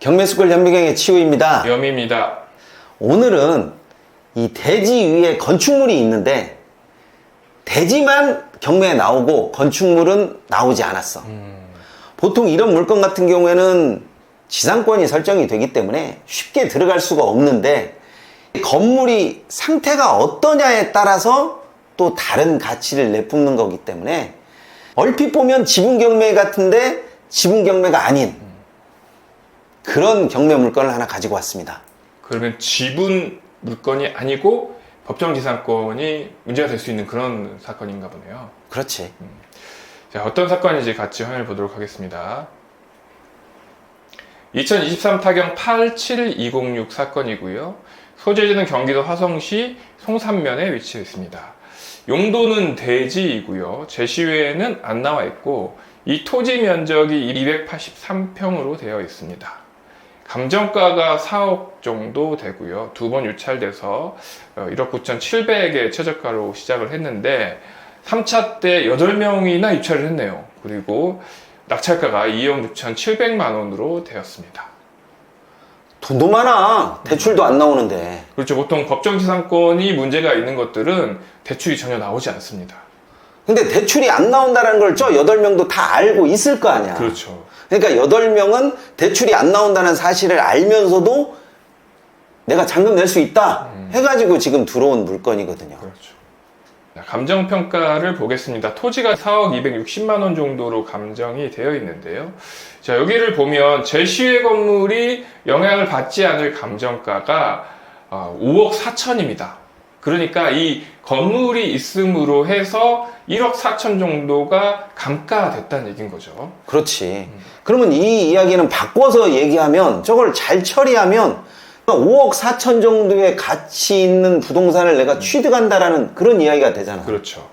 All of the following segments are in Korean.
경매스쿨 현미경의 치우입니다. 염입니다. 오늘은 이 대지 위에 건축물이 있는데 대지만 경매에 나오고 건축물은 나오지 않았어. 보통 이런 물건 같은 경우에는 지상권이 설정이 되기 때문에 쉽게 들어갈 수가 없는데 건물이 상태가 어떠냐에 따라서 또 다른 가치를 내뿜는 거기 때문에 얼핏 보면 지분 경매 같은데 지분 경매가 아닌 그런 경매 물건을 하나 가지고 왔습니다. 그러면 지분 물건이 아니고 법정지상권이 문제가 될 수 있는 그런 사건인가 보네요. 그렇지. 자, 어떤 사건인지 같이 확인해 보도록 하겠습니다. 2023 타경 87206 사건이고요. 소재지는 경기도 화성시 송산면에 위치해 있습니다. 용도는 대지이고요. 제시외에는 안 나와 있고 이 토지 면적이 283평으로 되어 있습니다. 감정가가 4억 정도 되고요. 두 번 유찰돼서 1억 9,700의 최저가로 시작을 했는데 3차 때 8명이나 유찰을 했네요. 그리고 낙찰가가 2억 6,700만 원으로 되었습니다. 돈도 많아. 대출도 안 나오는데. 그렇죠. 보통 법정지상권이 문제가 있는 것들은 대출이 전혀 나오지 않습니다. 근데 대출이 안 나온다는 걸 저 8명도 다 알고 있을 거 아니야. 그렇죠. 그러니까 8명은 대출이 안 나온다는 사실을 알면서도 내가 잔금 낼 수 있다 해가지고 지금 들어온 물건이거든요. 그렇죠. 감정평가를 보겠습니다. 토지가 4억 260만 원 정도로 감정이 되어 있는데요. 자, 여기를 보면 제시외 건물이 영향을 받지 않을 감정가가 5억 4천입니다. 그러니까 이 건물이 있음으로 해서 1억 4천 정도가 감가됐다는 얘기인 거죠. 그렇지. 그러면 이 이야기는 바꿔서 얘기하면 저걸 잘 처리하면 5억 4천 정도의 가치 있는 부동산을 내가 취득한다라는 그런 이야기가 되잖아. 그렇죠.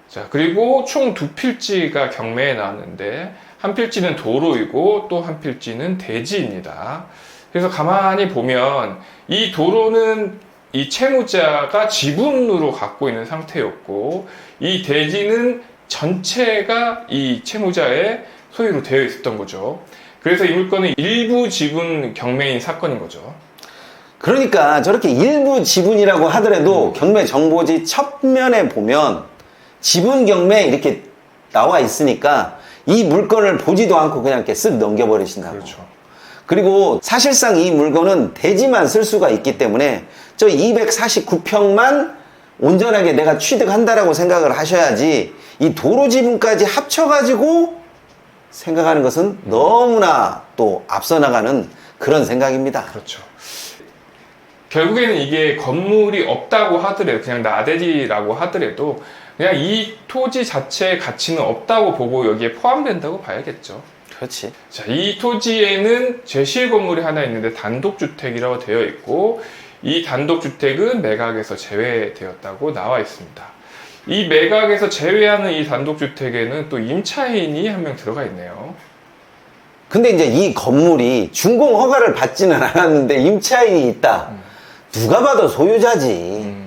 자, 그리고 총 두 필지가 경매에 나왔는데 한 필지는 도로이고 또 한 필지는 대지입니다. 그래서 가만히 보면 이 도로는 이 채무자가 지분으로 갖고 있는 상태였고 이 대지는 전체가 이 채무자의 소유로 되어 있었던 거죠. 그래서 이 물건은 일부 지분 경매인 사건인 거죠. 그러니까 저렇게 일부 지분이라고 하더라도 경매 정보지 첩면에 보면 지분 경매 이렇게 나와 있으니까 이 물건을 보지도 않고 그냥 이렇게 쓱 넘겨버리신다고. 그렇죠. 그리고 사실상 이 물건은 대지만 쓸 수가 있기 때문에 저 249평만 온전하게 내가 취득한다라고 생각을 하셔야지 이 도로 지분까지 합쳐가지고 생각하는 것은 너무나 또 앞서 나가는 그런 생각입니다. 그렇죠. 결국에는 이게 건물이 없다고 하더라도 그냥 나대지라고 하더라도 그냥 이 토지 자체의 가치는 없다고 보고 여기에 포함된다고 봐야겠죠. 그렇지. 자, 이 토지에는 제시의 건물이 하나 있는데 단독주택이라고 되어 있고 이 단독주택은 매각에서 제외되었다고 나와 있습니다. 이 매각에서 제외하는 이 단독주택에는 또 임차인이 한 명 들어가 있네요. 근데 이제 이 건물이 준공 허가를 받지는 않았는데 임차인이 있다. 누가 봐도 소유자지.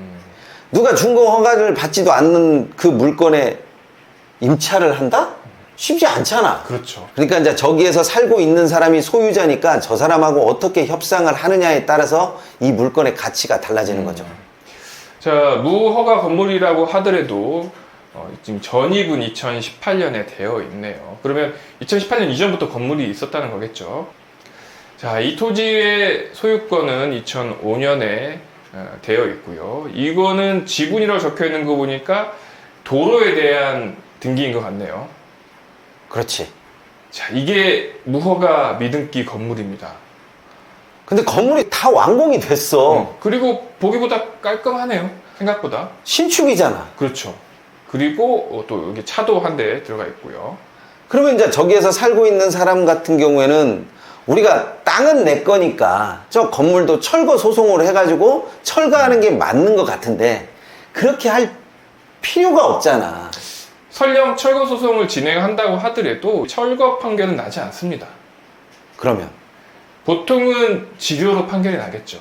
누가 준공 허가를 받지도 않는 그 물건에 임차를 한다? 쉽지 않잖아. 그렇죠. 그러니까 이제 저기에서 살고 있는 사람이 소유자니까 저 사람하고 어떻게 협상을 하느냐에 따라서 이 물건의 가치가 달라지는 거죠. 자, 무허가 건물이라고 하더라도 지금 전입은 2018년에 되어 있네요. 그러면 2018년 이전부터 건물이 있었다는 거겠죠. 자, 이 토지의 소유권은 2005년에 되어 있고요. 이거는 지분이라고 적혀 있는 거 보니까 도로에 대한 등기인 것 같네요. 그렇지. 자, 이게 무허가 미등기 건물입니다. 근데 건물이 다 완공이 됐어. 그리고 보기보다 깔끔하네요. 생각보다. 신축이잖아. 그렇죠. 그리고 또 여기 차도 한 대 들어가 있고요. 그러면 이제 저기에서 살고 있는 사람 같은 경우에는 우리가 땅은 내 거니까 저 건물도 철거 소송을 해가지고 철거하는 게 맞는 것 같은데 그렇게 할 필요가 없잖아. 설령 철거 소송을 진행한다고 하더라도 철거 판결은 나지 않습니다. 그러면 보통은 지료로 판결이 나겠죠.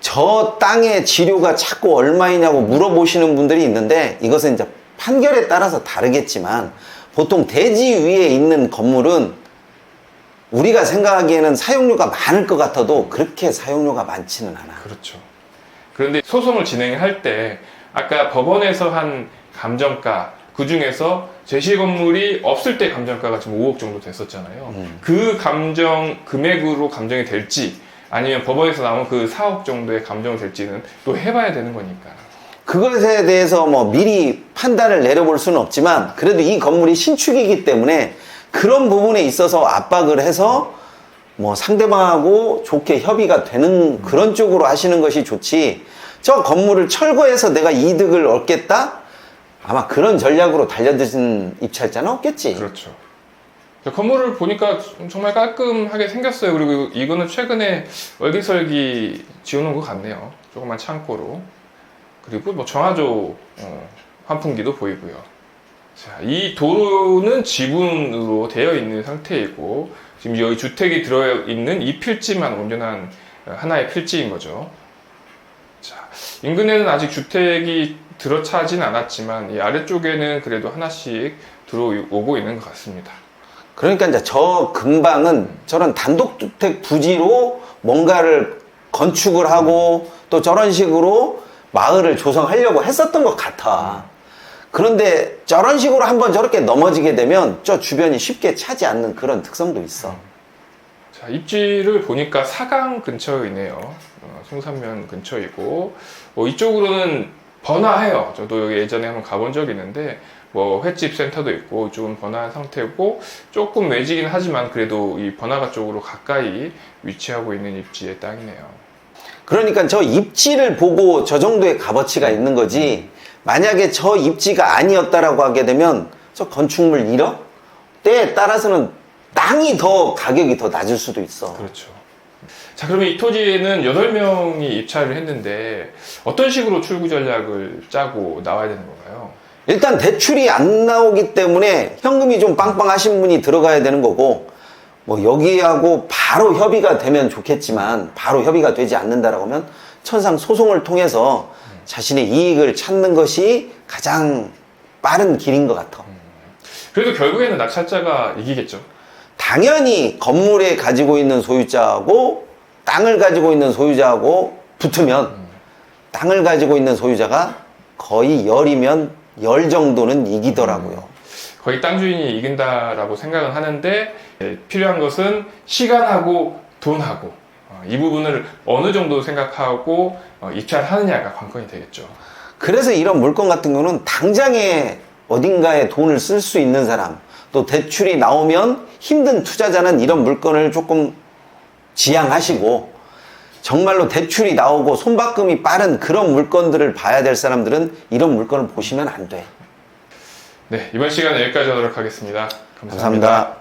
저 땅의 지료가 자꾸 얼마이냐고 물어보시는 분들이 있는데 이것은 이제 판결에 따라서 다르겠지만 보통 대지 위에 있는 건물은 우리가 생각하기에는 사용료가 많을 것 같아도 그렇게 사용료가 많지는 않아. 그렇죠. 그런데 소송을 진행할 때 아까 법원에서 한 감정가 그 중에서 제시 건물이 없을 때 감정가가 지금 5억 정도 됐었잖아요. 그 감정 금액으로 감정이 될지 아니면 법원에서 나온 그 4억 정도의 감정이 될지는 또 해봐야 되는 거니까. 그것에 대해서 뭐 미리 판단을 내려볼 수는 없지만 그래도 이 건물이 신축이기 때문에 그런 부분에 있어서 압박을 해서 뭐 상대방하고 좋게 협의가 되는 그런 쪽으로 하시는 것이 좋지, 저 건물을 철거해서 내가 이득을 얻겠다? 아마 그런 전략으로 달려드신 입찰자는 없겠지. 그렇죠. 건물을 보니까 정말 깔끔하게 생겼어요. 그리고 이거는 최근에 얼기설기 지어놓은 것 같네요. 조그만 창고로. 그리고 뭐 정화조 환풍기도 보이고요. 자, 이 도로는 지분으로 되어 있는 상태이고 지금 여기 주택이 들어있는 이 필지만 온전한 하나의 필지인 거죠. 자, 인근에는 아직 주택이 들어차진 않았지만 이 아래쪽에는 그래도 하나씩 들어오고 있는 것 같습니다. 그러니까 이제 저 근방은 저런 단독주택 부지로 뭔가를 건축을 하고 또 저런 식으로 마을을 조성하려고 했었던 것 같아. 그런데 저런 식으로 한번 저렇게 넘어지게 되면 저 주변이 쉽게 차지 않는 그런 특성도 있어. 자, 입지를 보니까 사강 근처에 있네요. 송산면 근처이고 이쪽으로는 번화해요. 저도 여기 예전에 한번 가본 적이 있는데 뭐 횟집 센터도 있고 좀 번화한 상태고 조금 외지긴 하지만 그래도 이 번화가 쪽으로 가까이 위치하고 있는 입지의 땅이네요. 그러니까 저 입지를 보고 저 정도의 값어치가 있는 거지, 만약에 저 입지가 아니었다라고 하게 되면 저 건축물 1억? 때에 따라서는 땅이 더 가격이 더 낮을 수도 있어. 그렇죠. 자, 그러면 이 토지에는 8명이 입찰을 했는데 어떤 식으로 출구 전략을 짜고 나와야 되는 건가요? 일단 대출이 안 나오기 때문에 현금이 좀 빵빵하신 분이 들어가야 되는 거고, 뭐 여기하고 바로 협의가 되면 좋겠지만 바로 협의가 되지 않는다라고 하면 천상 소송을 통해서 자신의 이익을 찾는 것이 가장 빠른 길인 것 같아. 그래도 결국에는 낙찰자가 이기겠죠. 당연히 건물에 가지고 있는 소유자하고 땅을 가지고 있는 소유자하고 붙으면 땅을 가지고 있는 소유자가 거의 10이면 10 정도는 이기더라고요. 거의 땅 주인이 이긴다라고 생각은 하는데 필요한 것은 시간하고 돈하고 이 부분을 어느 정도 생각하고 입찰하느냐가 관건이 되겠죠. 그래서 이런 물건 같은 경우는 당장에 어딘가에 돈을 쓸 수 있는 사람, 또 대출이 나오면 힘든 투자자는 이런 물건을 조금 지양하시고, 정말로 대출이 나오고 손바꿈이 빠른 그런 물건들을 봐야 될 사람들은 이런 물건을 보시면 안 돼. 네, 이번 시간은 여기까지 하도록 하겠습니다. 감사합니다.